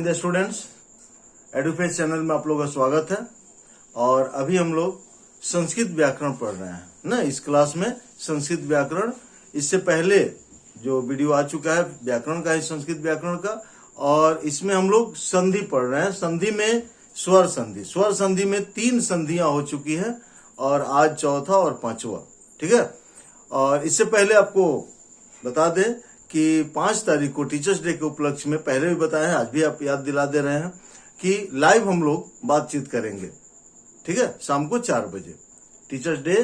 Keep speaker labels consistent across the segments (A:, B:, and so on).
A: नमस्ते students, एडुफेस channel में आप लोगों का स्वागत है। और अभी हम लोग संस्कृत व्याकरण पढ़ रहे हैं ना। इस क्लास में संस्कृत व्याकरण, इससे पहले जो वीडियो आ चुका है व्याकरण का ही, संस्कृत व्याकरण का, और इसमें हम लोग संधि पढ़ रहे हैं। संधि में स्वर संधि, स्वर संधि में 3 संधियां हो चुकी हैं और आज चौथा और 5वां, ठीक है। और इससे पहले आपको बता दें कि 5 तारीख को टीचर्स डे के उपलक्ष्य में, पहले भी बताया है, आज भी आप याद दिला दे रहे हैं कि लाइव हम लोग बातचीत करेंगे, ठीक है, शाम को 4 बजे। टीचर्स डे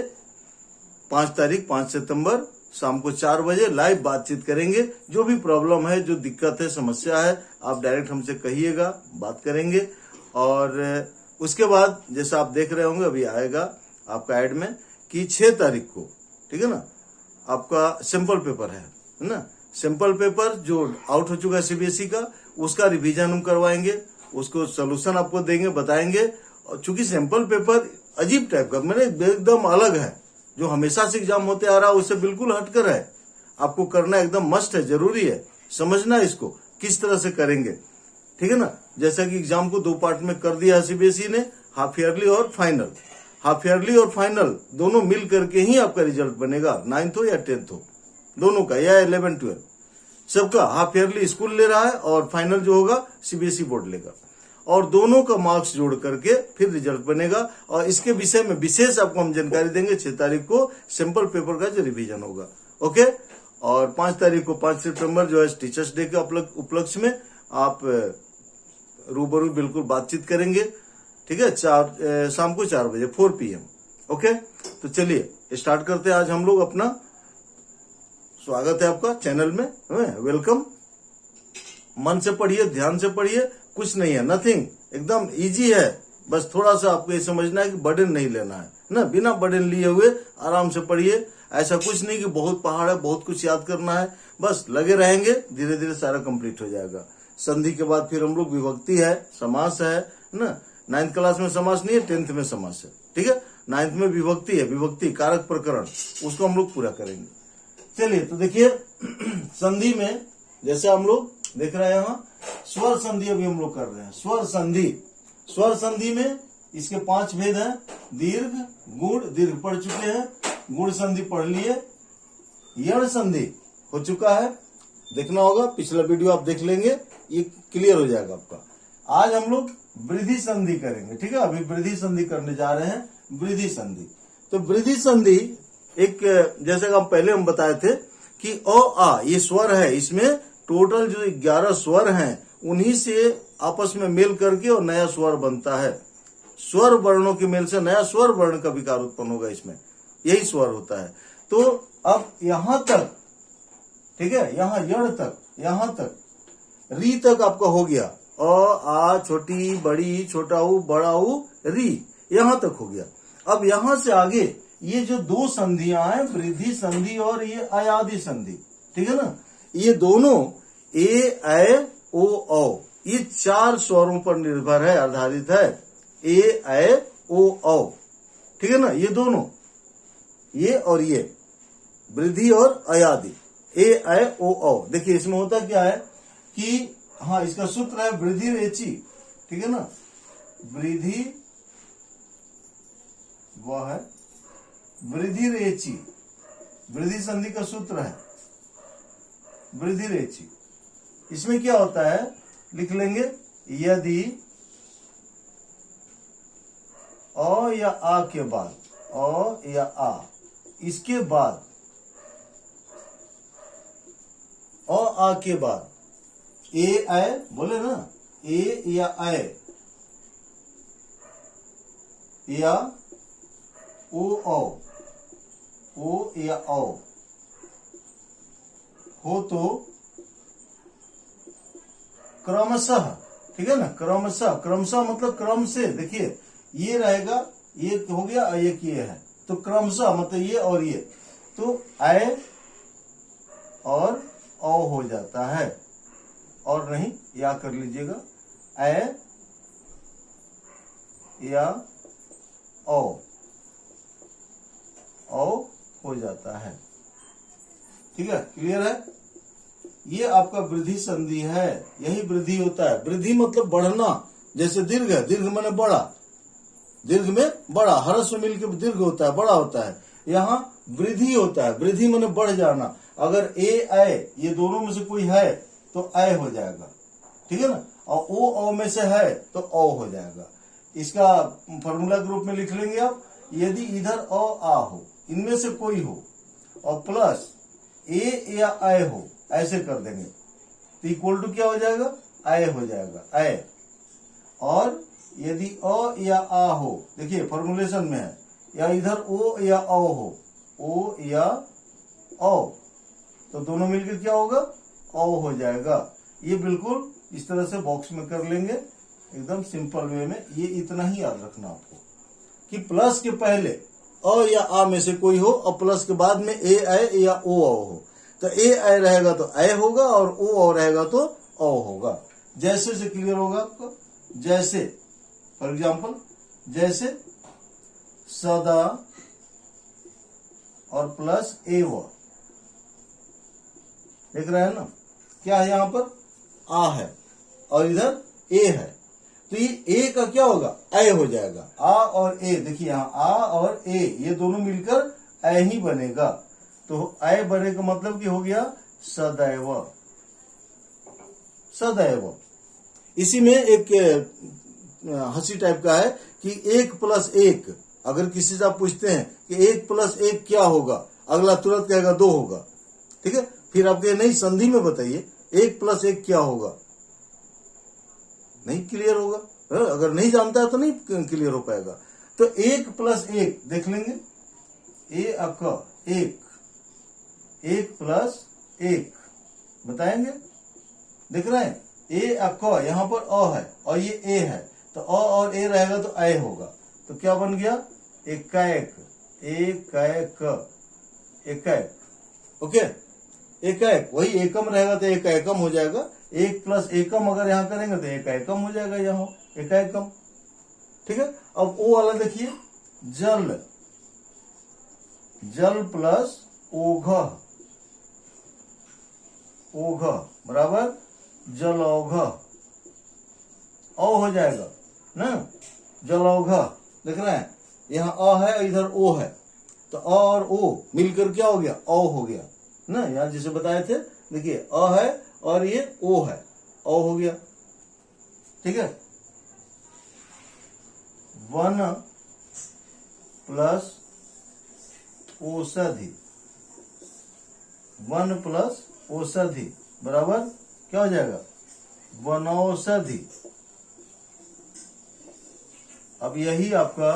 A: 5 तारीख 5 सितंबर शाम को 4 बजे लाइव बातचीत करेंगे। जो भी प्रॉब्लम है, जो दिक्कत है, समस्या है, आप डायरेक्ट हमसे कहिएगा, बात करेंगे। और उसके बाद जैसा आप देख रहे होंगे, अभी आएगा आपका ऐड में कि 6 तारीख को, ठीक है ना, आपका सैंपल पेपर है ना। सैंपल पेपर जो आउट हो चुका है सीबीएसई का, उसका रिवीजन हम करवाएंगे, उसको सोल्यूशन आपको देंगे, बताएंगे। और चूंकि सैंपल पेपर अजीब टाइप का, मैंने एकदम अलग है, जो हमेशा से एग्जाम होते आ रहा है उससे बिल्कुल हटकर है। आपको करना एकदम मस्ट है, जरूरी है, समझना इसको किस तरह से करेंगे, ठीक है ना। जैसा कि एग्जाम को 2 पार्ट में कर दिया है सीबीएसई ने, हाफ ईयरली और फाइनल। हाफ ईयरली और फाइनल दोनों मिल करके ही आपका रिजल्ट बनेगा, 9th हो या 10th हो, दोनों का, या 11, 12 सबका। हाफ ईयरली स्कूल ले रहा है और फाइनल जो होगा सीबीएसई बोर्ड लेगा, और दोनों का मार्क्स जोड़ करके फिर रिजल्ट बनेगा। और इसके विषय में विशेष आपको हम जानकारी देंगे 6 तारीख को सैंपल पेपर का जो रिवीजन होगा, ओके। और 5 तारीख को, 5 सितंबर जो है टीचर्स डे के उपलक्ष्य में आप रूबरू बिल्कुल बातचीत करेंगे, ठीक है, शाम को 4 बजे 4 PM, ओके। तो चलिए स्टार्ट करते हैं। आज हम लोग अपना, स्वागत है आपका चैनल में, वेलकम। मन से पढ़िए, ध्यान से पढ़िए, कुछ नहीं है, नथिंग, एकदम इजी है। बस थोड़ा सा आपको ये समझना है कि बर्डन नहीं लेना है ना, बिना बर्डन लिए हुए आराम से पढ़िए। ऐसा कुछ नहीं कि बहुत पहाड़ है, बहुत कुछ याद करना है, बस लगे रहेंगे, धीरे धीरे सारा कंप्लीट हो जाएगा। संधि के बाद फिर हम लोग विभक्ति है, समास है ना। 9th क्लास में समास नहीं है, 10th में समास है, ठीक है। 9th में विभक्ति है, विभक्ति कारक प्रकरण, उसको हम लोग पूरा करेंगे। चलिए तो देखिए, संधि में जैसे हम लोग देख रहे हैं यहाँ, स्वर संधि अभी हम लोग कर रहे हैं। स्वर संधि, स्वर संधि में इसके 5 भेद हैं। दीर्घ, गुण, दीर्घ पढ़ चुके हैं, गुण संधि पढ़ लिए, यण संधि हो चुका है, देखना होगा, पिछला वीडियो आप देख लेंगे, ये क्लियर हो जाएगा आपका। आज हम लोग वृद्धि संधि करेंगे, ठीक है। अभी वृद्धि संधि करने जा रहे हैं, वृद्धि संधि। तो वृद्धि संधि एक, जैसे कि पहले हम बताए थे कि अ आ ये स्वर है, इसमें टोटल जो 11 स्वर हैं, उन्हीं से आपस में मेल करके और नया स्वर बनता है। स्वर वर्णों के मेल से नया स्वर वर्ण का विकार उत्पन्न होगा, इसमें यही स्वर होता है। तो अब यहां तक, ठीक है, यहां यण तक, यहां तक, री तक आपका हो गया। अ आ छोटी बड़ी, छोटा ऊ बड़ा ऊ, री, यहां तक हो गया। अब यहां से आगे ये जो 2 संधियां हैं, वृद्धि संधि और ये अयादि संधि, ठीक है ना, ये दोनों ए ऐ ओ औ, ये 4 स्वरों पर निर्भर है, आधारित है। ए ऐ ओ औ, ठीक है ना, ये दोनों, ये और ये, वृद्धि और अयादि, ए ऐ ओ औ। देखिए इसमें होता क्या है कि, हाँ, इसका सूत्र है वृद्धि रेची, ठीक है ना, वृद्धि वह है वृद्धि रेची, वृद्धि संधि का सूत्र है वृद्धि रेची। इसमें क्या होता है, लिख लेंगे, यदि अ या आ के बाद, अ या आ, इसके बाद अ आ के बाद ए ऐ बोले ना, ए या ऐ या ओ औ, ओ या औ हो तो क्रमशः, ठीक है ना, क्रमशः, क्रमशः मतलब क्रम से। देखिए ये रहेगा, ये हो गया, एक ये है, तो क्रमशः मतलब ये और ये, तो ऐ और औ हो जाता है, और नहीं या कर लीजिएगा, ऐ या औ हो जाता है, ठीक है, क्लियर है। ये आपका वृद्धि संधि है, यही वृद्धि होता है। वृद्धि मतलब बढ़ना, जैसे दीर्घ है, दीर्घ माने बड़ा, दीर्घ में बड़ा, हर्ष में मिलकर दीर्घ होता है, बड़ा होता है। यहाँ वृद्धि होता है, वृद्धि माने बढ़ जाना। अगर ए ऐ ये दोनों में से कोई है तो ऐ हो जाएगा, ठीक है ना, और ओ औ में से है तो औ हो जाएगा। इसका फॉर्मूला के रूप में लिख लेंगे आप, यदि इधर अ आ हो, इनमें से कोई हो, और प्लस ए या ऐ हो, ऐसे कर देंगे तो इक्वल टू क्या हो जाएगा, ऐ हो जाएगा, ऐ। और यदि अ या आ हो, देखिए फॉर्मुलेशन में है, या इधर ओ या औ हो, ओ या औ, तो दोनों मिलकर क्या होगा, औ हो जाएगा। ये बिल्कुल इस तरह से बॉक्स में कर लेंगे, एकदम सिंपल वे में। ये इतना ही याद रखना आपको कि प्लस के पहले अ या आ में से कोई हो, और प्लस के बाद में ए ऐ या ओ औ हो। तो ए ऐ रहेगा तो ऐ होगा, और ओ औ रहेगा तो औ होगा। जैसे से क्लियर होगा आपको, जैसे फॉर एग्जाम्पल, जैसे सदा और प्लस एव, देख रहे हैं ना, क्या है यहाँ पर, आ है और इधर ए है, तो ये ए का क्या होगा, ऐ हो जाएगा। आ और ए, देखिए यहाँ आ और ए ये दोनों मिलकर ऐ ही बनेगा, तो ऐ बने का मतलब कि हो गया सदैव, सदैव। इसी में एक हंसी टाइप का है कि 1+1, अगर किसी से आप पूछते हैं कि 1+1 क्या होगा, अगला तुरंत कहेगा 2 होगा, ठीक है। फिर आप कहे नहीं संधि में बताइए 1+1 क्या होगा, नहीं क्लियर होगा, अगर नहीं जानता है तो नहीं क्लियर हो पाएगा। तो 1+1 देख लेंगे, ए अक 1, 1+1 बताएंगे, देख रहे हैं, ए अक, यहाँ पर अ है और ये ए है, तो अ और ए रहेगा तो ऐ होगा, तो क्या बन गया, एकाएक, एकाएक, एकाएक, ओके, एकाएक। वही एकम रहेगा तो एकाएकम हो जाएगा, 1+एकम अगर यहाँ करेंगे तो एकाएकम हो जाएगा, यहाँ एकाएकम, ठीक है। अब ओ वाला देखिए, जल, जल प्लस ओघ, ओघ बराबर जलौघ, औ हो जाएगा ना, जलौघ, देख रहे हैं, यहाँ अ है इधर ओ है, तो अ और ओ मिलकर क्या हो गया, औ हो गया ना। यहाँ जिसे बताए थे, देखिए अ है और ये ओ है, औ हो गया, ठीक है। 1 प्लस औषधि, 1 प्लस औषधि बराबर क्या हो जाएगा, वनौषधि। अब यही आपका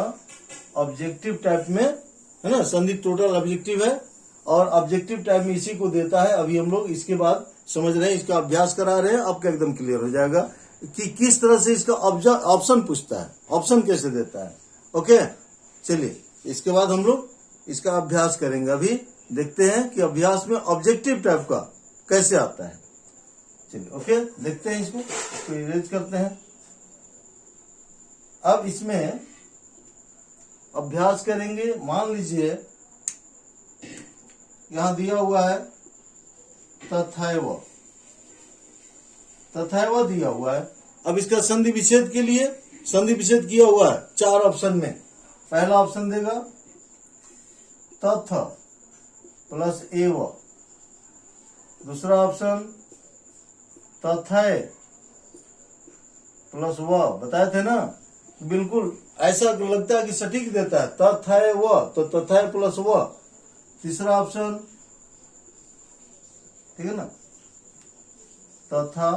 A: ऑब्जेक्टिव टाइप में है ना, संधि टोटल ऑब्जेक्टिव है, और ऑब्जेक्टिव टाइप में इसी को देता है। अभी हम लोग इसके बाद समझ रहे हैं, इसका अभ्यास करा रहे हैं, आपका एकदम क्लियर हो जाएगा कि किस तरह से इसका ऑप्शन पूछता है, ऑप्शन कैसे देता है। ओके, चलिए इसके बाद हम लोग इसका अभ्यास करेंगे। अभी देखते हैं कि अभ्यास में ऑब्जेक्टिव टाइप का कैसे आता है। चलिए ओके, देखते हैं इसको इरेज करते हैं। अब इसमें अभ्यास करेंगे, मान लीजिए यहां दिया हुआ है तथैव, तथैव दिया हुआ है। अब इसका संधि विच्छेद के लिए संधि विच्छेद किया हुआ है 4 ऑप्शन में। पहला ऑप्शन देगा तथ प्लस एव, दूसरा ऑप्शन तथै प्लस व, बताए थे ना, बिल्कुल ऐसा लगता है कि सटीक देता है, तथै व तो तथै प्लस व। तीसरा ऑप्शन, ठीक है ना, तथा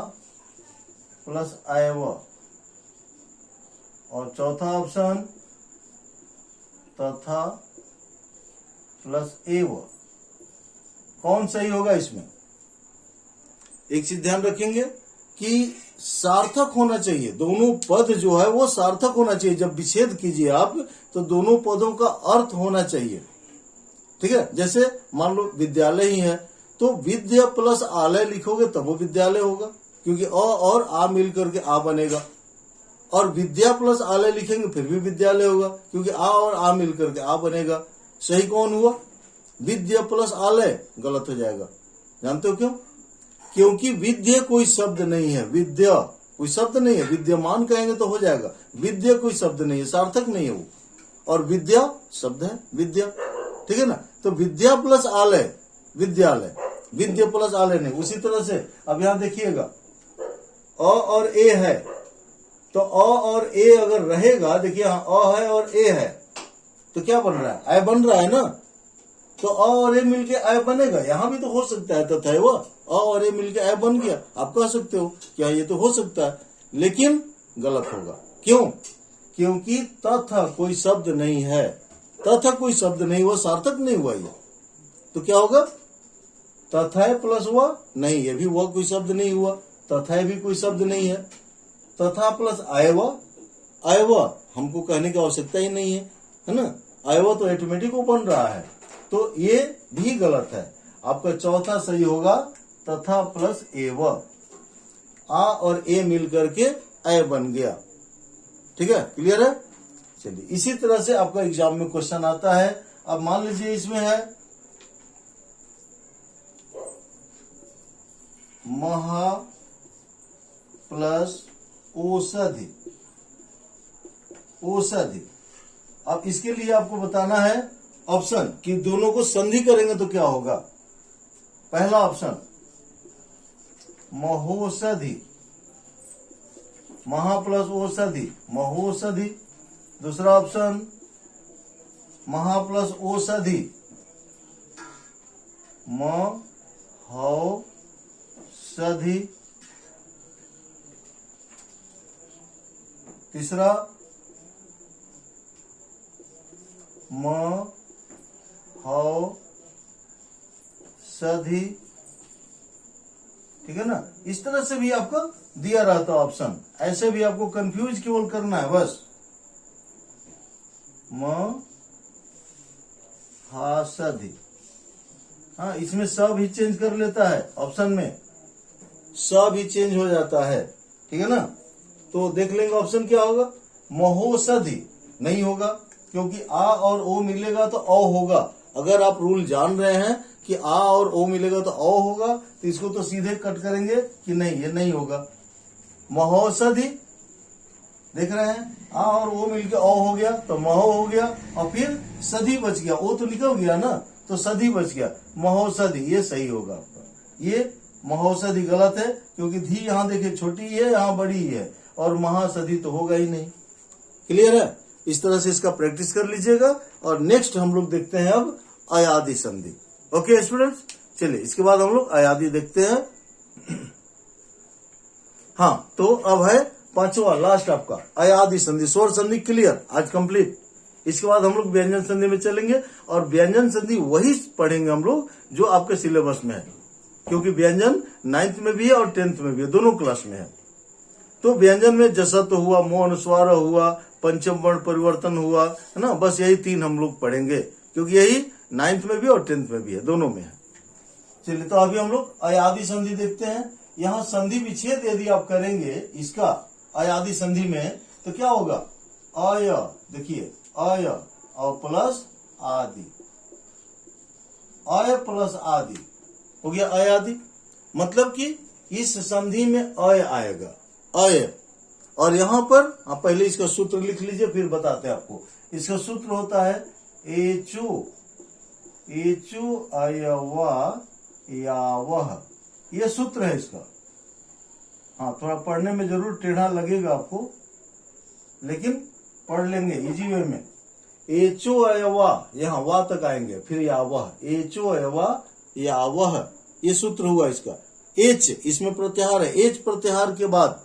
A: प्लस आयव, और चौथा ऑप्शन तथा प्लस एव। कौन सही होगा इसमें? एक चीज ध्यान रखेंगे कि सार्थक होना चाहिए, दोनों पद जो है वो सार्थक होना चाहिए। जब विच्छेद कीजिए आप तो दोनों पदों का अर्थ होना चाहिए, ठीक है। जैसे मान लो विद्यालय ही है तो विद्या प्लस आलय लिखोगे तब वो विद्यालय होगा, क्योंकि अ और आ मिल करके आ बनेगा। और विद्या प्लस आलय लिखेंगे फिर भी विद्यालय होगा, क्योंकि आ और आ मिल करके आ बनेगा। सही कौन हुआ? विद्या प्लस आलय, गलत हो जाएगा। जानते हो क्यों? क्योंकि विद्य कोई शब्द नहीं है, विद्या कोई शब्द नहीं है, विद्यमान कहेंगे तो हो जाएगा, विद्या कोई शब्द नहीं है, सार्थक नहीं है वो, और विद्या शब्द है, विद्या, ठीक है ना। तो विद्या प्लस आलय, विद्यालय, विद्या प्लस आलय नहीं। उसी तरह से अब यहां देखिएगा अ और ए है, तो अ और ए अगर रहेगा, देखिए अ है और ए है, तो क्या बन रहा है, आय बन रहा है ना। तो अ और ए मिलके आय बनेगा, यहां भी तो हो सकता है तथा वह अ और ए मिलके आय बन गया, आप कह सकते हो क्या ये तो हो सकता है, लेकिन गलत होगा। क्यों? क्योंकि तथा कोई शब्द नहीं है, तथा कोई शब्द नहीं हुआ, सार्थक नहीं हुआ ये, तो क्या होगा, तथा प्लस हुआ नहीं, ये भी वह कोई शब्द नहीं हुआ, तथा भी कोई शब्द नहीं है, तथा प्लस आयव, आयव हमको कहने की आवश्यकता ही नहीं है ना, आयव तो ऑटोमेटिक वो बन रहा है, तो ये भी गलत है। आपका चौथा सही होगा तथा प्लस एव, आ और ए मिलकर के आय बन गया, ठीक है, क्लियर है। चलिए इसी तरह से आपका एग्जाम में क्वेश्चन आता है। अब मान लीजिए इसमें है महा प्लस औषधि, औषधि। अब इसके लिए आपको बताना है ऑप्शन कि दोनों को संधि करेंगे तो क्या होगा। पहला ऑप्शन महोषधि, महा प्लस औषधि, महोषधि। दूसरा ऑप्शन महा प्लस औषधि, महौषधि। तीसरा महौषधि, ठीक है ना। इस तरह से भी आपको दिया रहता ऑप्शन, ऐसे भी आपको कंफ्यूज केवल करना है बस। महौषधि, हाँ इसमें सब ही चेंज कर लेता है, ऑप्शन में सब ही चेंज हो जाता है, ठीक है ना। तो देख लेंगे ऑप्शन क्या होगा, महौषधि नहीं होगा, क्योंकि आ और ओ मिलेगा तो औ होगा। अगर आप रूल जान रहे हैं कि आ और ओ मिलेगा तो औ होगा, तो इसको तो सीधे कट करेंगे कि नहीं, ये नहीं होगा। महौषधि देख रहे हैं, आ और ओ मिलके औ हो गया तो महो हो गया, और फिर सधी बच गया, ओ तो निकल गया ना, तो सधी बच गया, महौषधि, ये सही होगा आपका। ये महौषधि गलत है, क्योंकि धी यहाँ देखिए छोटी है, यहाँ बड़ी है, और महासधि तो होगा ही नहीं। क्लियर है। इस तरह से इसका प्रैक्टिस कर लीजिएगा। और नेक्स्ट हम लोग देखते हैं अब अयादि संधि। ओके स्टूडेंट्स, चलिए इसके बाद हम लोग अयादि देखते हैं। हाँ, तो अब है पांचवा लास्ट आपका अयादि संधि, स्वर संधि क्लियर, आज कंप्लीट। इसके बाद हम लोग व्यंजन संधि में चलेंगे, और व्यंजन संधि वही पढ़ेंगे हम लोग जो आपके सिलेबस में है, क्योंकि व्यंजन 9th में भी है और 10th में भी है, दोनों क्लास में है। तो व्यंजन में जसत हुआ, मौन स्वर हुआ, पंचम वर्ण परिवर्तन हुआ, है ना, बस यही 3 हम लोग पढ़ेंगे, क्योंकि यही 9th में भी और 10th में भी है, दोनों में है। चलिए तो अभी हम लोग अयादि संधि देखते हैं। यहाँ संधि विच्छेद यदि आप करेंगे इसका अयादि संधि में, तो क्या होगा, अय, देखिए अय और प्लस आदि, अय प्लस आदि हो गया अयादि। मतलब कि इस संधि में अय आएगा, अय। और यहां पर आप पहले इसका सूत्र लिख लीजिए, फिर बताते हैं आपको। इसका सूत्र होता है एचु, एचु अयवा यावह, ये सूत्र है इसका। हाँ, थोड़ा पढ़ने में जरूर टेढ़ा लगेगा आपको, लेकिन पढ़ लेंगे इजी वे में। एचो अयवा, यहाँ वा तक आएंगे, फिर यावह, एचो अयवा यावह, ये सूत्र हुआ इसका। एच इसमें प्रत्याहार है, एच प्रत्याहार के बाद,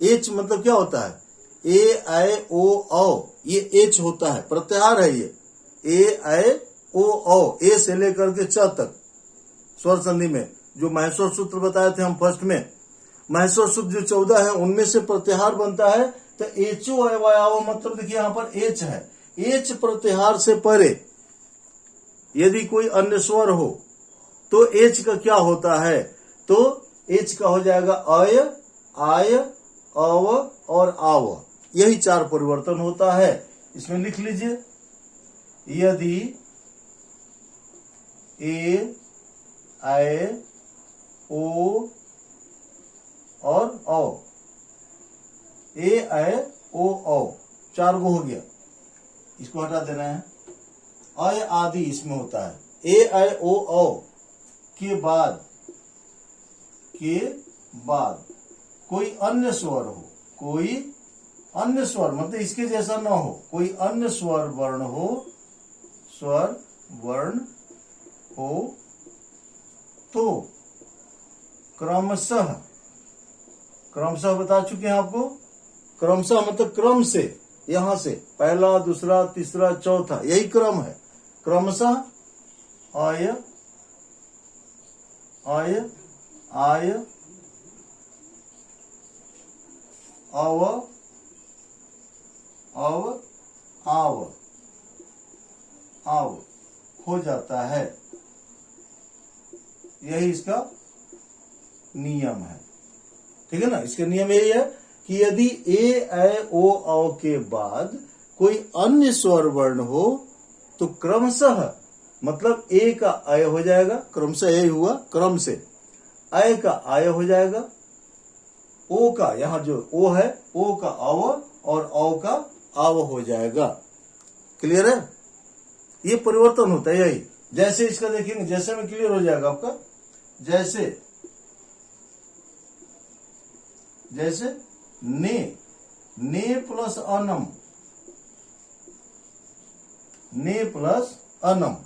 A: एच मतलब क्या होता है, ए आई ओ औ, ये एच होता है, प्रत्याहार है ये, ए आई ओ औ, ए से लेकर के च तक स्वर संधि में। जो महेश्वर सूत्र बताए थे हम फर्स्ट में, महेश्वर सूत्र जो 14 है उनमें से प्रत्याहार बनता है। तो एचो अयवायाव मतलब देखिए यहाँ पर एच है, एच प्रत्याहार से परे यदि कोई अन्य स्वर हो तो एच का क्या होता है, तो एच का हो जाएगा अय, आय, अव और आव, यही 4 परिवर्तन होता है। इसमें लिख लीजिए, यदि ए, आय, ओ और औ, ए ऐ ओ औ, 4 गो हो गया। इसको हटा देना है। अय आदि इसमें होता है। ए ऐ ओ औ के बाद कोई अन्य स्वर हो, कोई अन्य स्वर मतलब इसके जैसा ना हो, कोई अन्य स्वर वर्ण हो तो क्रमशः बता चुके हैं आपको। क्रमशः मतलब क्रम से, यहां से पहला, दूसरा, तीसरा, चौथा, यही क्रम है। क्रमशः आय आय अव आव हो जाता है। यही इसका नियम है। ठीक है ना। इसका नियम यही है कि यदि ए ऐ ओ औ के बाद कोई अन्य स्वर वर्ण हो तो क्रमशः मतलब ए का अय हो जाएगा, क्रमशः यही हुआ, क्रम से अय का आय हो जाएगा, ओ का यहां जो ओ है, ओ का अव और औ का आव हो जाएगा। क्लियर है। ये परिवर्तन होता है यही। जैसे इसका देखेंगे, जैसे में क्लियर हो जाएगा आपका। जैसे ने प्लस अनम,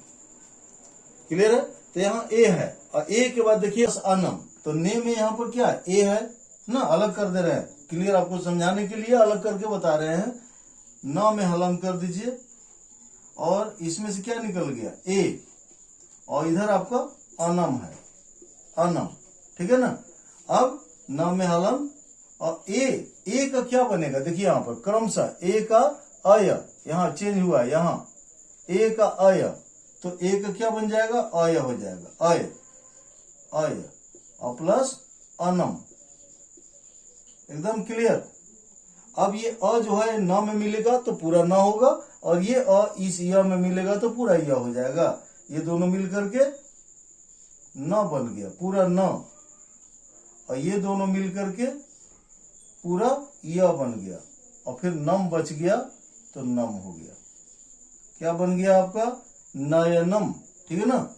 A: क्लियर है। तो यहाँ ए है और ए के बाद देखिए अनम, तो ने में यहाँ पर क्या है, ए है ना, अलग कर दे रहे हैं। क्लियर, आपको समझाने के लिए अलग करके बता रहे हैं। न में हलंत कर दीजिए और इसमें से क्या निकल गया, ए, और इधर आपका अनम है, अनम। ठीक है ना। अब न में हलंत और ए का क्या बनेगा, देखिए यहां पर क्रमशः ए का अय, यहां चेंज हुआ है, यहां ए का अय, तो ए का क्या बन जाएगा, अय हो जाएगा, अय और प्लस अनम। एकदम क्लियर। अब ये अ जो है न में मिलेगा तो पूरा न होगा, और ये अ इस य में मिलेगा तो पूरा य हो जाएगा। ये दोनों मिल करके न बन गया, पूरा न, और ये दोनों मिल करके पूरा य बन गया, और फिर नम बच गया तो नम हो गया। क्या बन गया आपका, नयनम। ठीक है ना,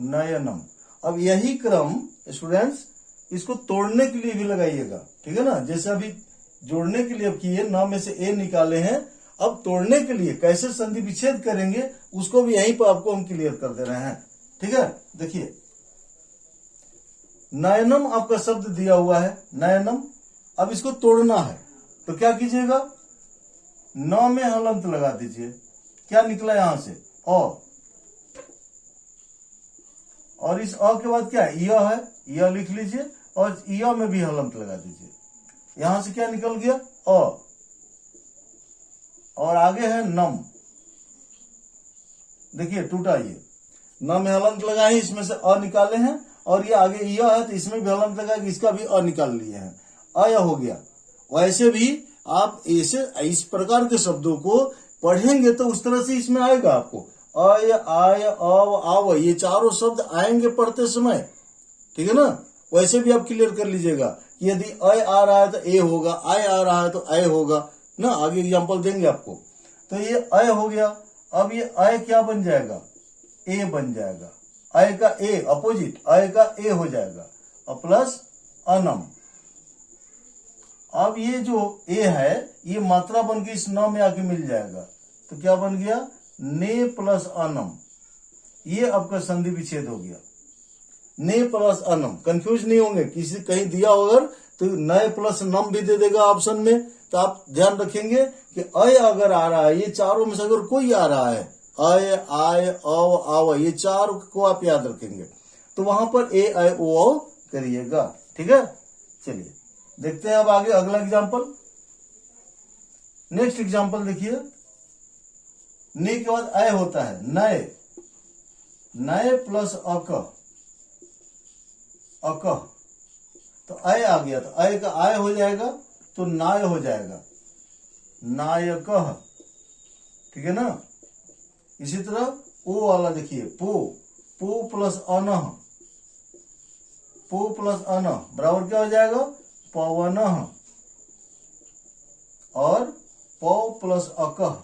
A: नयनम। अब यही क्रम स्टूडेंट्स इसको तोड़ने के लिए भी लगाइएगा। ठीक है ना। जैसे अभी जोड़ने के लिए अब किए, न में से ए निकाले हैं, अब तोड़ने के लिए कैसे संधि विच्छेद करेंगे उसको भी यहीं पर आपको हम क्लियर कर दे रहे हैं। ठीक है। देखिए नयनम आपका शब्द दिया हुआ है, नयनम। अब इसको तोड़ना है तो क्या कीजिएगा, न में हलंत लगा दीजिए। क्या निकला यहां से, अ, और इस अ के बाद क्या है, य है, य लिख लीजिए, और य में भी हलंत लगा दीजिए। यहां से क्या निकल गया, अ, और आगे है नम। देखिए टूटा, ये न में हलंत लगाए, इसमें से अ निकाले हैं, और ये आगे य है तो इसमें भी हलंत लगा, इसका भी अ निकाल लिए हैं, अय हो गया। वैसे भी आप ऐसे इस प्रकार के शब्दों को पढ़ेंगे तो उस तरह से इसमें आएगा आपको, अय आय अव आव, ये चारों शब्द आएंगे पढ़ते समय। ठीक है ना। वैसे भी आप क्लियर कर लीजिएगा कि यदि अय आ रहा है तो ए होगा, आय आ रहा है तो अय होगा ना। आगे एग्जांपल देंगे आपको। तो ये अय हो गया। अब ये अय क्या बन जाएगा, ए बन जाएगा। अय का ए अपोजिट, अय का ए हो जाएगा, और प्लस अनम। अब ये जो ए है ये मात्रा बन के इस न में आके मिल जाएगा, तो क्या बन गया, ने प्लस अनम। ये आपका संधि विच्छेद हो गया, ने प्लस अनम। कंफ्यूज नहीं होंगे, किसी कहीं दिया होगा तो नए प्लस नम भी दे देगा ऑप्शन में, तो आप ध्यान रखेंगे कि अय अगर आ रहा है, ये चारों में से अगर कोई आ रहा है, अय आय अव आव, ये चार को आप याद रखेंगे, तो वहां पर ए ऐ ओ औ करिएगा। ठीक है। चलिए देखते हैं अब आगे अगला एग्जांपल। नेक्स्ट एग्जांपल देखिए, ने के बाद अय होता है, नए, नए प्लस अक, अकह, तो अय आ गया, तो अय का आय हो जाएगा तो नाय हो जाएगा, नायकह। ठीक है ना। इसी तरह ओ वाला देखिए, पो, पु प्लस अनः, पु प्लस अनः बराबर क्या हो जाएगा, पवनः, और पौ प्लस अकः,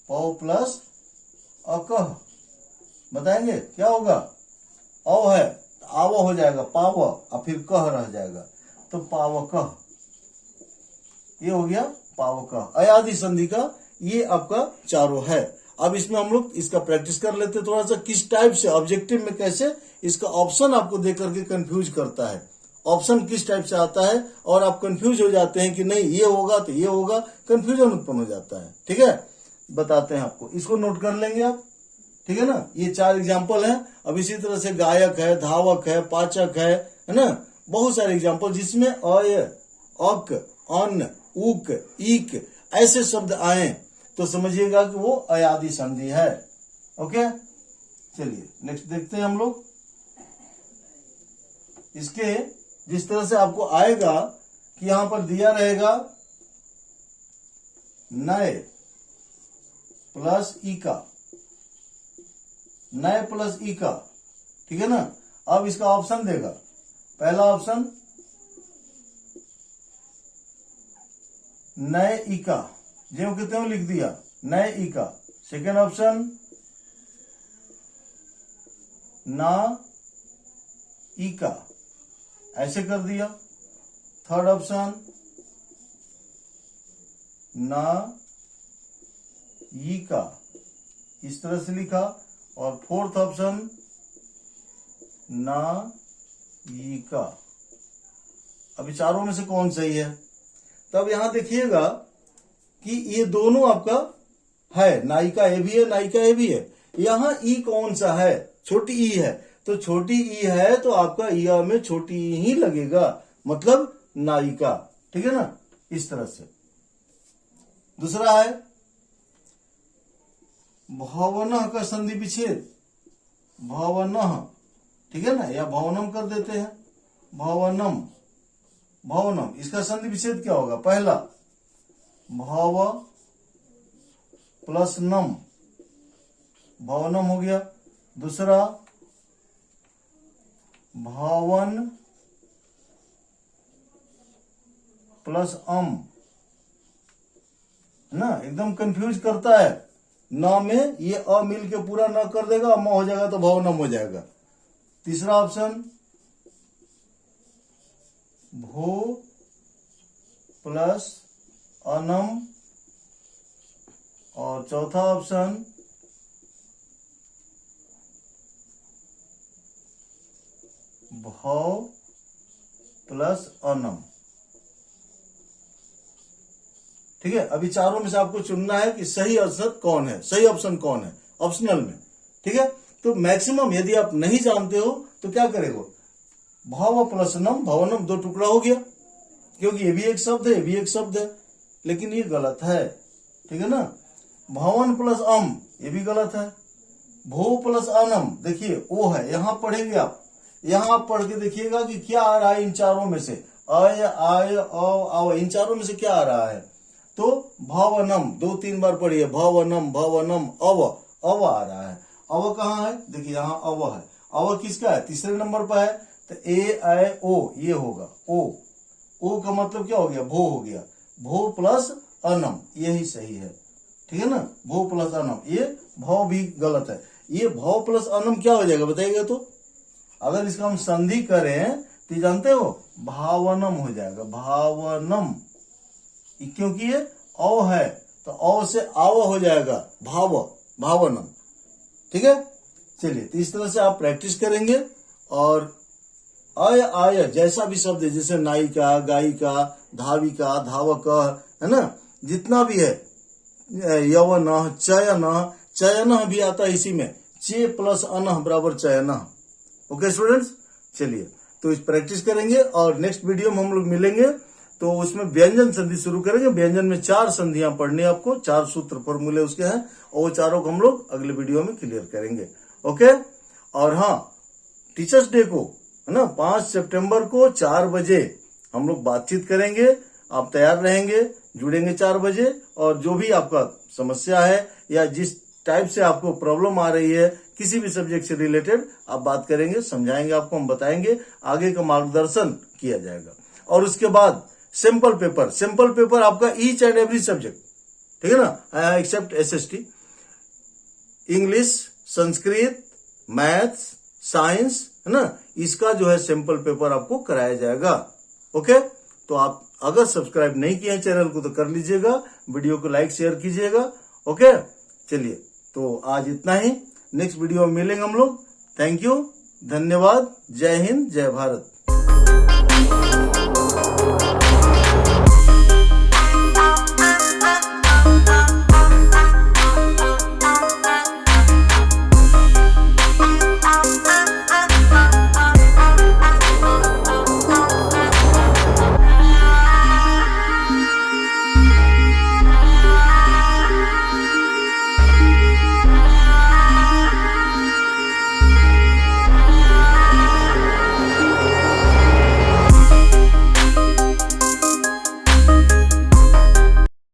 A: पौ प्लस अकः बताएंगे क्या होगा, औ है आव हो जाएगा पाव और फिर कह रह जाएगा, तो पावकः, ये हो गया पावकः। अयादि संधि का ये आपका चारों है। अब इसमें हम लोग इसका प्रैक्टिस कर लेते हैं थोड़ा सा, किस टाइप से ऑब्जेक्टिव में कैसे इसका ऑप्शन आपको दे करके कंफ्यूज करता है, ऑप्शन किस टाइप से आता है और आप कंफ्यूज हो जाते हैं कि नहीं ये होगा तो ये होगा, कंफ्यूजन उत्पन्न हो जाता है। ठीक है, बताते हैं आपको, इसको नोट कर लेंगे आप। ठीक है ना, ये 4 एग्जाम्पल हैं। अब इसी तरह से गायक है, धावक है, पाचक है ना, बहुत सारे एग्जाम्पल जिसमें अय, अक, अन, उक, ईक ऐसे शब्द आए तो समझिएगा कि वो अयादि संधि है। ओके, चलिए नेक्स्ट देखते हैं हम लोग। इसके जिस तरह से आपको आएगा कि यहां पर दिया रहेगा नए प्लस ई का, नए प्लस ई का, ठीक है ना। अब इसका ऑप्शन देगा, पहला ऑप्शन नए ई का, ज्यों के त्यों लिख दिया नए ई का। सेकेंड ऑप्शन ना ई का, ऐसे कर दिया। थर्ड ऑप्शन ना ई का, इस तरह से लिखा। और फोर्थ ऑप्शन ना ई का। अभी चारों में से कौन सही है, तब यहां देखिएगा कि ये दोनों आपका है, नायिका ए भी है, नायिका ए भी है। यहां ई कौन सा है, छोटी ई है, तो छोटी ई है तो आपका ई में छोटी ई ही लगेगा, मतलब नायिका। ठीक है ना, इस तरह से। दूसरा है भवनः का संधि विच्छेद, भवनः, ठीक है ना, या भवनम कर देते हैं, भवनम, भवनम। इसका संधि विच्छेद क्या होगा, पहला भव प्लस नम, भवनम हो गया। दूसरा भवन प्लस अम, ना, एकदम कंफ्यूज करता है। न में ये अ मिल के पूरा न कर देगा, म हो जाएगा तो भवनम हो जाएगा। तीसरा ऑप्शन भो प्लस अनम, और चौथा ऑप्शन भव प्लस अनम। ठीक है, अभी चारों में से आपको चुनना है कि सही आंसर कौन है, सही ऑप्शन कौन है, ऑप्शनल में। ठीक है, तो मैक्सिमम यदि आप नहीं जानते हो तो क्या करेगो, भव प्लस नम, भवनम 2 टुकड़ा हो गया, क्योंकि ये भी एक शब्द है, ये भी एक शब्द है, लेकिन ये गलत है। ठीक है ना, भवन प्लस अम, ये भी गलत है। भू प्लस अनम, देखिए ओ है, यहां पढ़ेंगे आप, यहां पढ़ के देखिएगा कि क्या आ रहा है इन चारों में से, अय, आय, अव, इन चारों में से क्या आ रहा है। तो भवनम 2-3 बार पढ़िए, भवनम, भवनम, अव, अव आ रहा है। अव कहाँ है, देखिए यहाँ अव है। अव किसका है, तीसरे नंबर पर है, तो ए, ऐ, ओ, ये होगा ओ का मतलब क्या हो गया, भो हो गया। भो प्लस अनम, यही सही है। ठीक है ना, भो प्लस अनम, ये भव भी गलत है। ये भव प्लस अनम क्या हो जाएगा बताइएगा, तो अगर इसका हम संधि करें तो जानते हो भावनम हो जाएगा, भावनम, क्योंकि ये औ है तो औ से आव हो जाएगा, भाव, भावनम। ठीक है, चलिए, तो इस तरह से आप प्रैक्टिस करेंगे। और अय, आय जैसा भी शब्द है, जैसे नायिका, गायिका, धाविका, धावक, है ना, जितना भी है, यवन, चयन, चयन भी आता है इसी में, चे प्लस अनः बराबर चयन। ओके स्टूडेंट्स, चलिए तो इस प्रैक्टिस करेंगे और नेक्स्ट वीडियो में हम लोग मिलेंगे तो उसमें व्यंजन संधि शुरू करेंगे। व्यंजन में 4 संधियां पढ़नी है आपको, 4 सूत्र फॉर्मूले उसके हैं, और वो चारों को हम लोग अगले वीडियो में क्लियर करेंगे। ओके, और हाँ, टीचर्स डे को, है ना, 5 सितंबर को 4 बजे हम लोग बातचीत करेंगे। आप तैयार रहेंगे, जुड़ेंगे 4 बजे, और जो भी आपका समस्या है या जिस टाइप से आपको प्रॉब्लम आ रही है, किसी भी सब्जेक्ट से रिलेटेड, आप बात करेंगे, समझाएंगे, आपको हम बताएंगे, आगे का मार्गदर्शन किया जाएगा। और उसके बाद सैंपल पेपर आपका ईच एंड एवरी सब्जेक्ट, ठीक है ना, except SST, English, Sanskrit, maths, science, है ना, इसका जो है सैंपल पेपर आपको कराया जाएगा। ओके, तो आप अगर सब्सक्राइब नहीं किए हैं चैनल को तो कर लीजिएगा, वीडियो को लाइक शेयर कीजिएगा। ओके, चलिए तो आज इतना ही, नेक्स्ट वीडियो में मिलेंगे हम लोग। थैंक यू, धन्यवाद, जय हिंद, जय भारत।